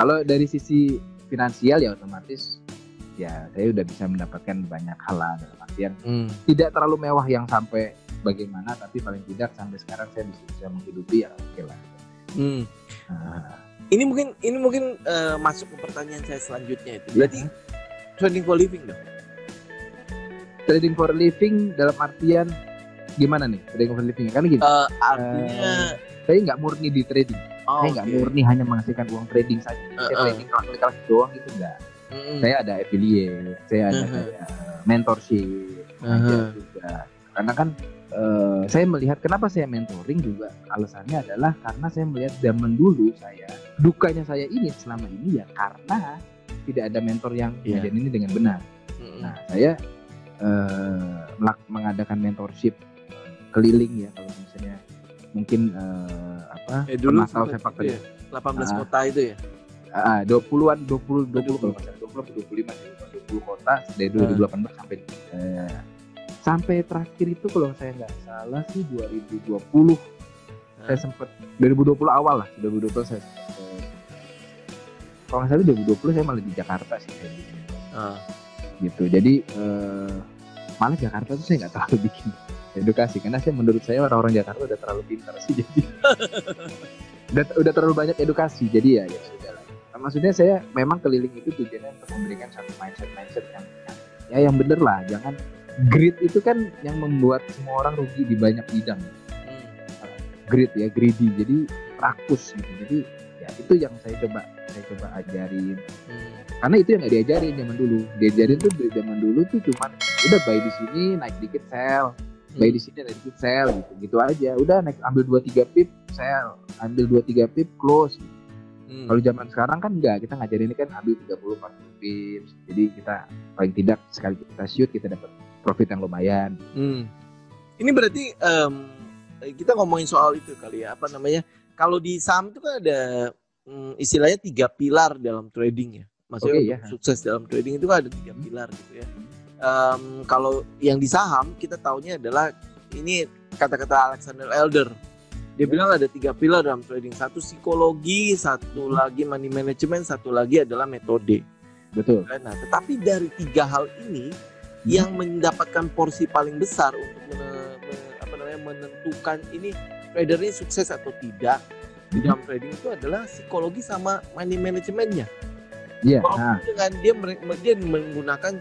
Kalau dari sisi finansial ya otomatis ya saya udah bisa mendapatkan banyak hal lah, dalam artian tidak terlalu mewah yang sampai bagaimana, tapi paling tidak sampai sekarang saya bisa menghidupi ya oke lah. Ini mungkin masuk ke pertanyaan saya selanjutnya itu. Berarti trading for living dong? Trading for living dalam artian gimana nih trading for living? Karena gini, artinya saya nggak murni di trading. Saya nggak murni hanya menghasilkan uang trading saja. Saya trading kelas doang gitu enggak. Saya ada affiliate, saya ada kayak mentorship, ngajar juga. Karena kan saya melihat kenapa saya mentoring juga alasannya adalah karena saya melihat zaman dulu dukanya saya ini selama ini ya karena tidak ada mentor yang ngajarin ini dengan benar. Nah saya mengadakan mentorship keliling ya, kalau misalnya mungkin dulu tahu sepak terjang 18 kota itu ya. 20 kalau nggak salah 20 kota dari 2018 sampai terakhir itu kalau saya nggak salah sih 2020. Saya sempat 2020 awal lah, 2020 saya kalau nggak salah 2020 saya malah di Jakarta sih saya bikin. Gitu. Jadi malah Jakarta tuh saya nggak terlalu bikin edukasi karena menurut saya orang-orang Jakarta udah terlalu pintar sih, jadi udah terlalu banyak edukasi, jadi ya sudah lah. Maksudnya saya memang keliling itu tujuannya untuk memberikan satu mindset yang bener lah. Jangan greed itu kan yang membuat semua orang rugi di banyak bidang. Greed ya, greedy, jadi rakus gitu. Jadi ya itu yang saya coba ajarin. Karena itu yang nggak diajarin zaman dulu. Diajarin tuh dari zaman dulu tuh cuman udah buy di sini naik dikit sell, buy di sini naik dikit sell gitu aja. Udah naik ambil 2-3 pip sell, ambil 2-3 pip close. Kalau zaman sekarang kan enggak, kita ngajarin ini kan ambil 30-40 pips. Jadi kita paling tidak sekali kita shoot kita dapat profit yang lumayan. Ini berarti kita ngomongin soal itu kali ya, apa namanya? Kalau di saham itu kan ada istilahnya 3 pilar dalam trading ya. Maksudnya sukses dalam trading itu kan ada 3 pilar gitu ya. Kalau yang di saham kita taunya adalah ini kata-kata Alexander Elder. Dia bilang ada 3 pilar dalam trading. Satu psikologi, satu lagi money management, satu lagi adalah metode. Betul. Nah, tetapi dari 3 hal ini yang mendapatkan porsi paling besar untuk menentukan ini trader ini sukses atau tidak di dalam trading itu adalah psikologi sama money managementnya. Iya. Dengan dia menggunakan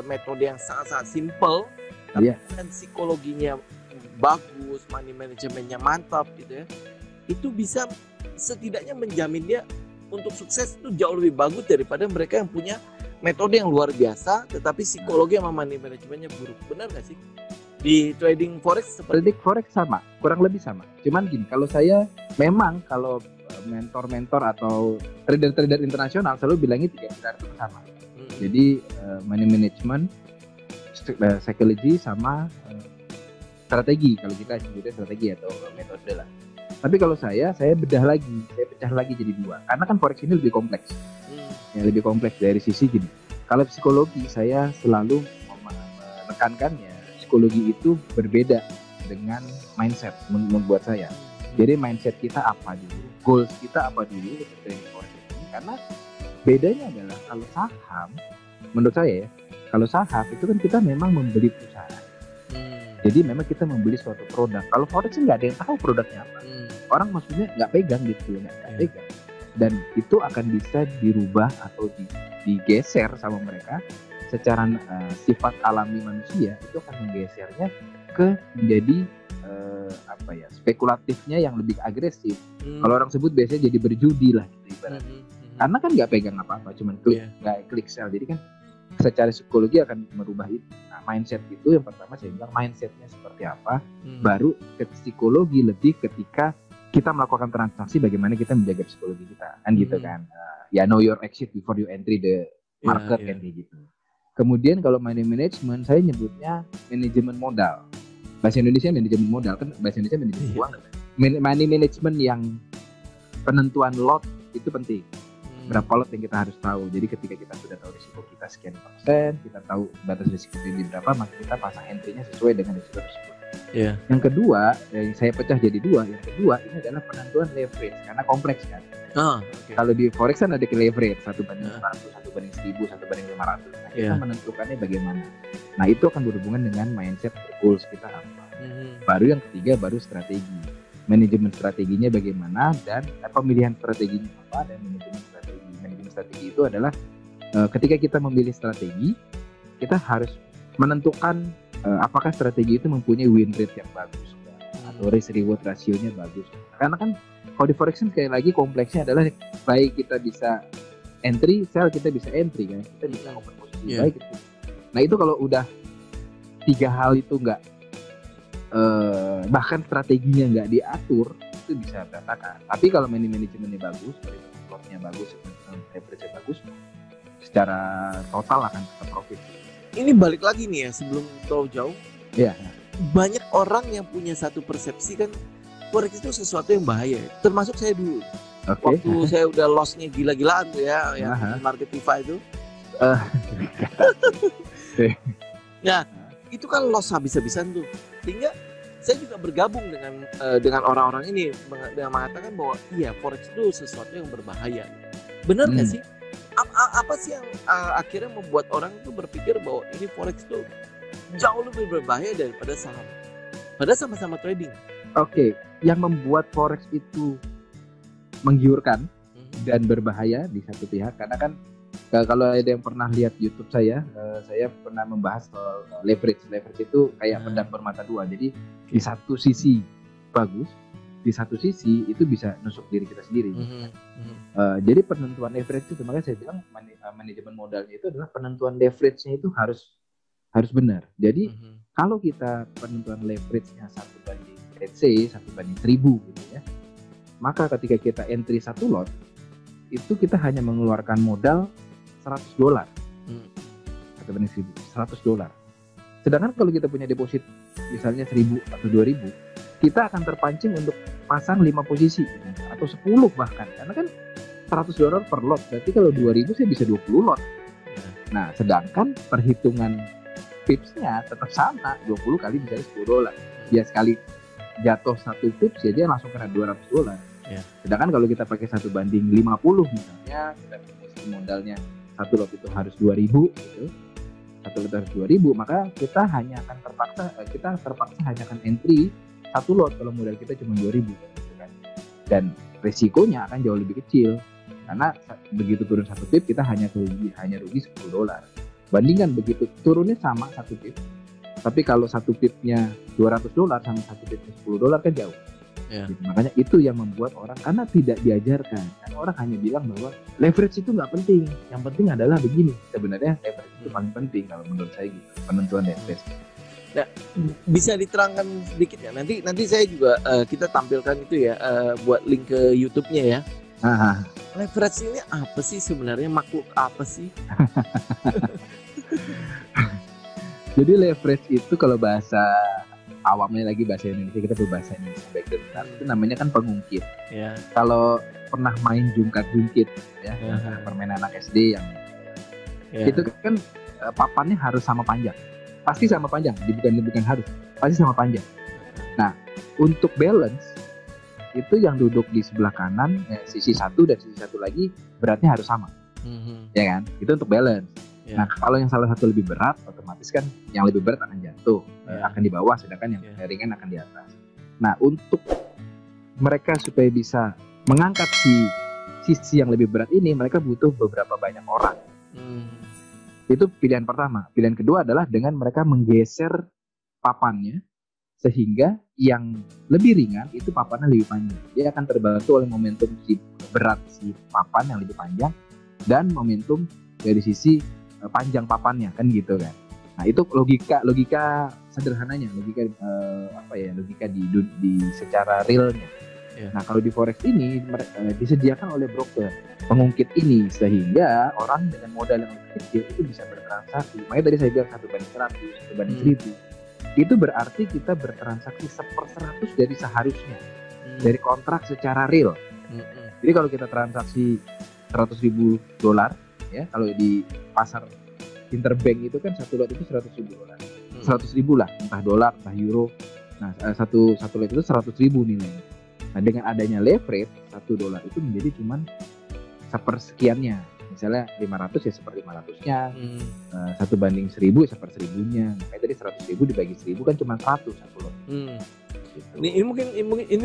metode yang sangat-sangat simple, tapi dengan psikologinya bagus, money manajemennya mantap gitu ya, itu bisa setidaknya menjamin dia untuk sukses itu jauh lebih bagus daripada mereka yang punya metode yang luar biasa tetapi psikologi sama money manajemennya buruk. Benar nggak sih? Di trading forex trading forex sama, kurang lebih sama. Cuman gini, kalau saya memang kalau mentor-mentor atau trader-trader internasional selalu bilangnya 3 pilar itu sama. Jadi money management, psychology sama strategi, kalau kita sebutnya strategi atau metode lah. Tapi kalau saya pecah lagi jadi 2. Karena kan forex ini lebih kompleks. Ya, lebih kompleks dari sisi gini. Kalau psikologi saya selalu menekankannya, psikologi itu berbeda dengan mindset membuat saya. Jadi mindset kita apa dulu, goals kita apa dulu untuk trading forex ini. Karena bedanya adalah kalau saham, menurut saya ya, kalau saham itu kan kita memang membeli perusahaan. Jadi memang kita membeli suatu produk. Kalau forex nggak ada yang tahu produknya apa. Orang maksudnya nggak pegang gitu, nggak pegang. Dan itu akan bisa dirubah atau digeser sama mereka secara sifat alami manusia. Itu akan menggesernya ke menjadi spekulatifnya yang lebih agresif. Kalau orang sebut biasanya jadi berjudi lah gitu ibaratnya. Karena kan nggak pegang apa-apa, cuman klik sell. Jadi kan secara psikologi akan merubah itu. Nah, mindset itu yang pertama saya bilang mindsetnya seperti apa, baru ke psikologi lebih ketika kita melakukan transaksi bagaimana kita menjaga psikologi kita kan gitu kan. Ya know your exit before you entry the market kan kayak gitu. Kemudian kalau money management saya nyebutnya manajemen modal. Bahasa Indonesia manajemen modal kan, bahasa Indonesia manajemen uang. Money management yang penentuan lot itu penting. Berapa lot yang kita harus tahu. Jadi ketika kita sudah tahu risiko kita sekian persen, kita tahu batas risiko ini berapa, maka kita pasang entry-nya sesuai dengan risiko tersebut. Yang kedua, saya pecah jadi dua. Yang kedua ini adalah penentuan leverage karena kompleks kan. Kalau di forex kan ada leverage 1 banding 100, 1 banding 1000, 1 banding 500. Nah, kita menentukannya bagaimana. Nah, itu akan berhubungan dengan mindset goals kita apa. Baru yang ketiga baru strategi. Manajemen strateginya bagaimana dan pemilihan strateginya apa dan manajemen strategi. Manajemen strategi itu adalah ketika kita memilih strategi, kita harus menentukan apakah strategi itu mempunyai win rate yang bagus atau risk reward rasionya bagus. Karena kan kalau di forex sekali lagi kompleksnya adalah baik kita bisa entry, sell kita bisa entry kan, kita bisa open posisi baik gitu. Nah itu kalau udah 3 hal itu enggak bahkan strateginya nggak diatur, itu bisa berantakan. Tapi kalau manajemennya bagus, plotnya bagus, leverage-nya bagus, secara total akan tetap profit. Ini balik lagi nih ya, sebelum terlalu jauh. Iya. Banyak orang yang punya satu persepsi kan forex itu sesuatu yang bahaya. Termasuk saya dulu. Waktu saya udah loss-nya gila-gilaan tuh ya, yang market DeFi itu. Nah, itu kan loss habis-habisan tuh. Sehingga saya juga bergabung dengan orang-orang ini dengan mengatakan bahwa iya forex itu sesuatu yang berbahaya. Benar nggak sih? Apa sih yang akhirnya membuat orang itu berpikir bahwa ini forex itu jauh lebih berbahaya daripada saham? Padahal sama-sama trading. Oke, yang membuat forex itu menggiurkan dan berbahaya di satu pihak karena kan kalau ada yang pernah lihat YouTube saya pernah membahas soal leverage. Leverage itu kayak pedang bermata dua. Jadi di satu sisi bagus, di satu sisi itu bisa nusuk diri kita sendiri. Jadi penentuan leverage itu, makanya saya bilang manajemen modalnya itu adalah penentuan leverage-nya itu harus benar. Jadi kalau kita penentuan leverage-nya 1 banding let's say 1 banding 1000 gitu ya, maka ketika kita entry 1 lot itu kita hanya mengeluarkan modal $100 atau banding 1000, $100. Sedangkan kalau kita punya deposit misalnya 1000 atau 2000, kita akan terpancing untuk pasang 5 posisi atau 10 bahkan, karena kan $100 per lot, berarti kalau 2000 saya bisa 20 lot. Nah, sedangkan perhitungan tipsnya tetap sama, 20 kali misalnya $10. Ya sekali jatuh 1 tips ya dia langsung kena $200. Sedangkan kalau kita pakai 1 banding 50 misalnya, kita punya modalnya 1 lot itu harus 2000 gitu. 1 lot harus 2000, maka kita terpaksa hanya akan entry 1 lot kalau modal kita cuma 2000 gitu kan. Dan resikonya akan jauh lebih kecil karena begitu turun 1 pip kita hanya rugi $10. Bandingkan begitu turunnya sama 1 pip, tapi kalau 1 pipnya $200 sama 1 pipnya $10 kan jauh. Gitu. Makanya itu yang membuat orang, karena tidak diajarkan, karena orang hanya bilang bahwa leverage itu nggak penting, yang penting adalah begini. Sebenarnya leverage itu paling penting kalau menurut saya gitu, penentuan leverage. Nah, bisa diterangkan sedikit ya, nanti saya juga kita tampilkan itu ya, buat link ke YouTube-nya ya. Leverage ini apa sih sebenarnya, makhluk apa sih? Jadi leverage itu kalau bahasa awamnya lagi bahasa Indonesia, kita berbahasa Indonesia background, itu namanya kan pengungkit. Kalau pernah main jungkat-jungkit ya, permainan anak SD yang itu kan papannya harus sama panjang, pasti sama panjang, bukan harus, pasti sama panjang. Nah, untuk balance itu yang duduk di sebelah kanan sisi satu dan sisi satu lagi beratnya harus sama, ya kan? Itu untuk balance. Nah, kalau yang salah satu lebih berat, otomatis kan yang lebih berat akan jatuh, akan di bawah, sedangkan yang ringan akan di atas. Nah, untuk mereka supaya bisa mengangkat sisi yang lebih berat ini, mereka butuh beberapa banyak orang. Itu pilihan pertama. Pilihan kedua adalah dengan mereka menggeser papannya, sehingga yang lebih ringan itu papannya lebih panjang. Dia akan terbantu oleh momentum berat si papan yang lebih panjang dan momentum dari sisi panjang papannya, kan gitu kan. Nah, itu logika sederhananya, logika di secara realnya. Nah, kalau di forex ini disediakan oleh broker pengungkit ini, sehingga orang dengan modal yang lebih kecil itu bisa bertransaksi. Makanya tadi saya bilang 1 banding 100, 1 banding 1000. Itu berarti kita bertransaksi 1/100 dari seharusnya, dari kontrak secara real. Jadi kalau kita transaksi $100.000 ya, kalau di pasar interbank itu kan 1 lot itu $100.000, 100.000 lah, entah dolar, entah euro, Nah, satu lot itu 100.000 nilainya. Nah, dengan adanya leverage, $1 itu menjadi cuman sepersekiannya. Misalnya 500 ya seper 500-nya, 1/1000 ya seper 1000-nya. Makanya tadi 100.000 dibagi 1000 kan cuma 100 satu lot. Gitu. Ini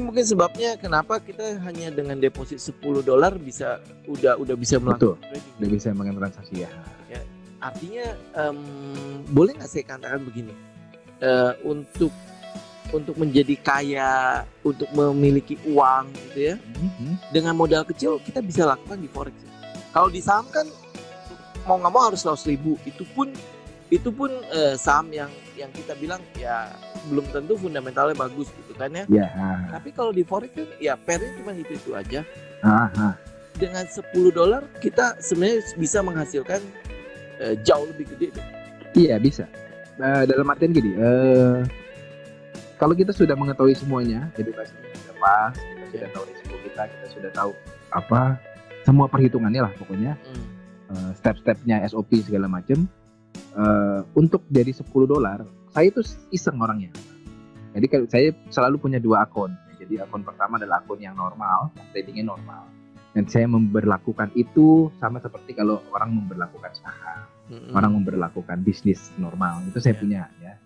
mungkin sebabnya kenapa kita hanya dengan deposit $10 bisa udah bisa melakukan trading. Udah bisa melakukan transaksi ya. Artinya boleh nggak saya katakan begini, untuk menjadi kaya, untuk memiliki uang gitu ya, dengan modal kecil kita bisa lakukan di forex. Kalau di saham kan mau nggak mau harus 100.000. Itu pun saham yang kita bilang ya belum tentu fundamentalnya bagus gitu kan ya. Tapi kalau di forex kan ya pairnya cuma itu aja. Dengan $10 kita sebenarnya bisa menghasilkan jauh lebih gede dong. Iya bisa. Dalam artian gini, kalau kita sudah mengetahui semuanya, edukasinya sudah pas, kita sudah tahu risiko kita sudah tahu apa semua perhitungannya lah pokoknya, step-stepnya, SOP segala macam. Untuk dari $10, saya itu iseng orangnya. Jadi kalau saya selalu punya 2 akun. Jadi akun pertama adalah akun yang normal, yang tradingnya normal. Dan saya memberlakukan itu sama seperti kalau orang memberlakukan saham, orang memberlakukan bisnis normal. Itu saya punya ya.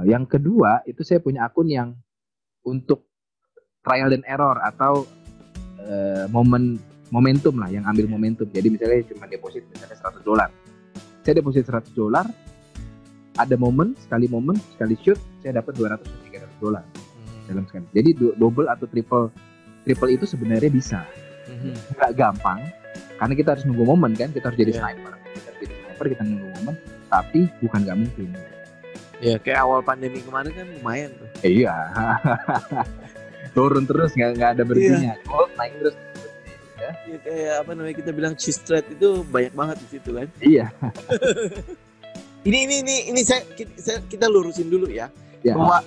Yang kedua itu saya punya akun yang untuk trial and error atau momentum lah, yang ambil momentum. Jadi misalnya cuma deposit misalnya $100. Saya deposit $100, ada sekali shoot saya dapat $200-300 dalam sekali. Jadi double atau triple itu sebenarnya bisa. Nggak gampang karena kita harus nunggu momen kan, kita harus jadi sniper. Kita nunggu momen, tapi bukan nggak mungkin. Ya kayak awal pandemi kemarin kan lumayan tuh. Iya. Turun terus nggak ada berhentinya. Naik terus. Ya kayak apa namanya kita bilang cheese trade itu banyak banget di situ kan. Iya. ini kita lurusin dulu ya. Bahwa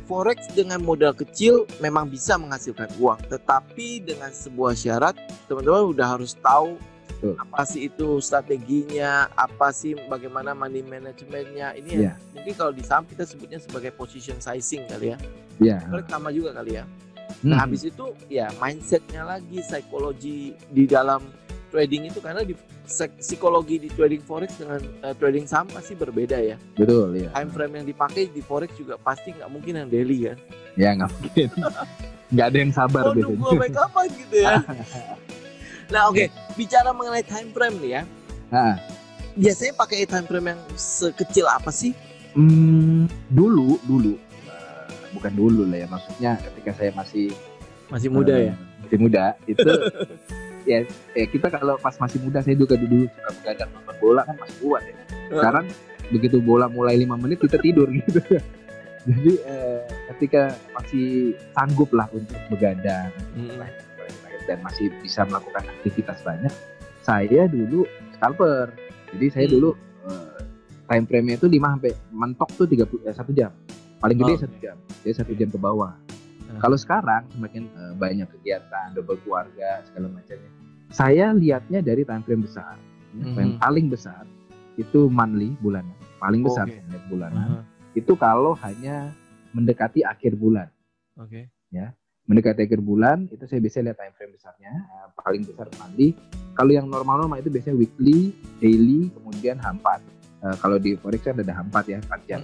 forex dengan modal kecil memang bisa menghasilkan uang, tetapi dengan sebuah syarat teman-teman udah harus tahu apa sih itu strateginya, apa sih bagaimana money managementnya. Ini mungkin kalau di saham kita sebutnya sebagai position sizing kali ya. Forex sama juga kali ya. Nah habis itu ya mindsetnya lagi, psikologi di dalam trading itu, karena di psikologi di trading forex dengan trading saham pasti berbeda ya. Betul ya. Time frame yang dipakai di forex juga pasti nggak mungkin yang daily kan. Ya nggak mungkin. Nggak ada yang sabar. Nunggu sampai kapan gitu ya. Nah bicara mengenai time frame nih ya. Biasanya pakai time frame yang sekecil apa sih? Dulu bukan dulu lah ya, maksudnya ketika saya masih muda ya. Masih muda itu ya kita kalau pas masih muda, saya juga dulu suka begadang nonton bola kan masih kuat ya. Sekarang begitu bola mulai 5 menit kita tidur gitu. Jadi ketika masih sanggup lah untuk begadang dan masih bisa melakukan aktivitas banyak, saya dulu scalper. Jadi saya dulu time frame-nya itu 5 sampai mentok tuh 1 jam. Paling gede 1 jam. Jadi 1 jam ke bawah. Kalau sekarang semakin banyak kegiatan, double keluarga segala macamnya, saya lihatnya dari time frame besar. Yang paling besar itu monthly, bulanan. Paling besar bulanan. Itu kalau hanya mendekati akhir bulan. Ya, mendekati akhir bulan itu saya bisa lihat time frame besarnya. Paling besar monthly. Kalau yang normal-normal itu biasanya weekly, daily, kemudian H4. Kalau di forex kan ada H4 ya, 4 jam.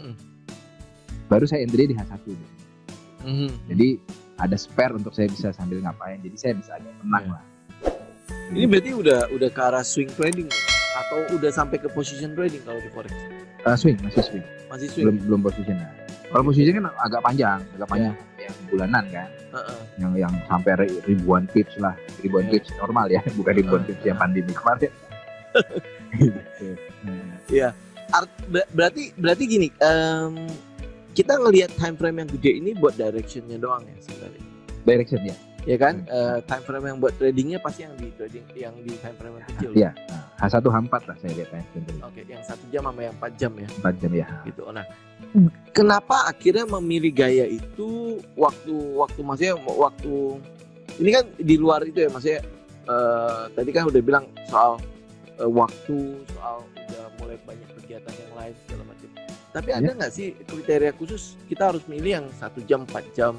Baru saya entry di H1. Jadi ada spare untuk saya bisa sambil ngapain. Jadi saya bisa agak tenang lah. Ini berarti udah ke arah swing trading atau udah sampai ke position trading kalau di forex? Masih swing. Belum position. Kalau position kan agak panjang yang bulanan kan. Yang sampai ribuan pips lah. Ribuan pips normal ya, bukan ribuan pips yang pandemi kemarin. Iya. Berarti gini, kita ngelihat time frame yang gede ini buat directionnya doang ya sebenarnya. Direction ya. Ya kan, time frame yang buat tradingnya pasti yang di trading yang di time frame yang kecil. Iya. H1 H4 lah saya lihat time frame. Yang 1 jam sama yang 4 jam ya. 4 jam ya. Gitu. Nah, kenapa akhirnya memilih gaya itu waktu maksudnya waktu ini kan di luar itu ya, maksudnya tadi kan udah bilang soal waktu, soal udah mulai banyak kegiatan yang lain segala macam. Tapi ada nggak sih kriteria khusus kita harus milih yang 1 jam 4 jam?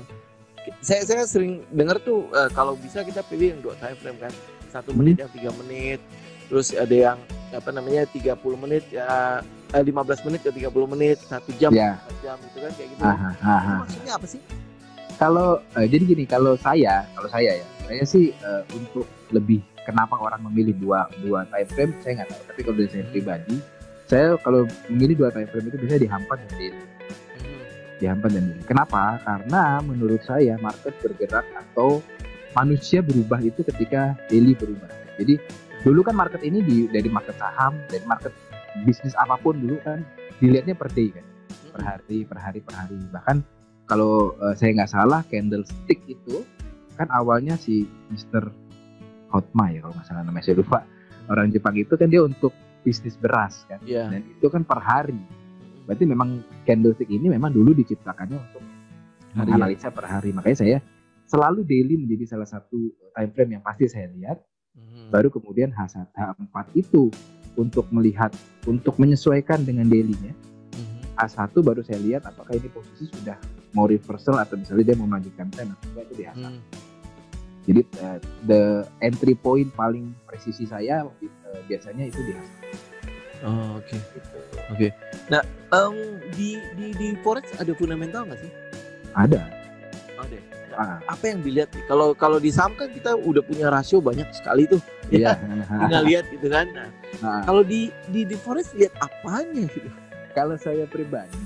Saya sering dengar tuh kalau bisa kita pilih yang 2 time frame kan. 1 menit yang 3 menit. Terus ada yang 30 menit ya 15 menit ke 30 menit, 1 jam, 4 jam gitu kan kayak gitu. Maksudnya apa sih? Kalau jadi gini, kalau saya ya, saya sih untuk lebih kenapa orang memilih dua time frame saya nggak tahu. Tapi kalau dari saya pribadi, saya kalau memilih 2 time frame itu bisa dihampat dan daily. Kenapa? Karena menurut saya market bergerak atau manusia berubah itu ketika daily berubah. Jadi dulu kan market ini dari market saham, dari market bisnis apapun dulu kan dilihatnya per day kan, per hari. Bahkan kalau saya nggak salah candlestick itu kan awalnya si Mr. Hotma ya kalau nggak salah namanya, saya lupa, orang Jepang itu kan dia untuk bisnis beras kan, dan itu kan per hari. Berarti memang candlestick ini memang dulu diciptakannya untuk analisa per hari. Makanya saya selalu daily menjadi salah satu time frame yang pasti saya lihat. Baru kemudian H4 itu untuk melihat, untuk menyesuaikan dengan daily-nya. H1 baru saya lihat apakah ini posisi sudah mau reversal atau misalnya dia mau melanjutkan trend atau itu di H1. Jadi the entry point paling presisi saya biasanya itu di H1. Oh, oke. Nah, di forex ada fundamental nggak sih? Ada. Apa yang dilihat nih? Kalau di saham kan kita udah punya rasio banyak sekali tuh. Iya. Tinggal lihat gitu kan. Kalau di forex lihat apanya gitu? Kalau saya pribadi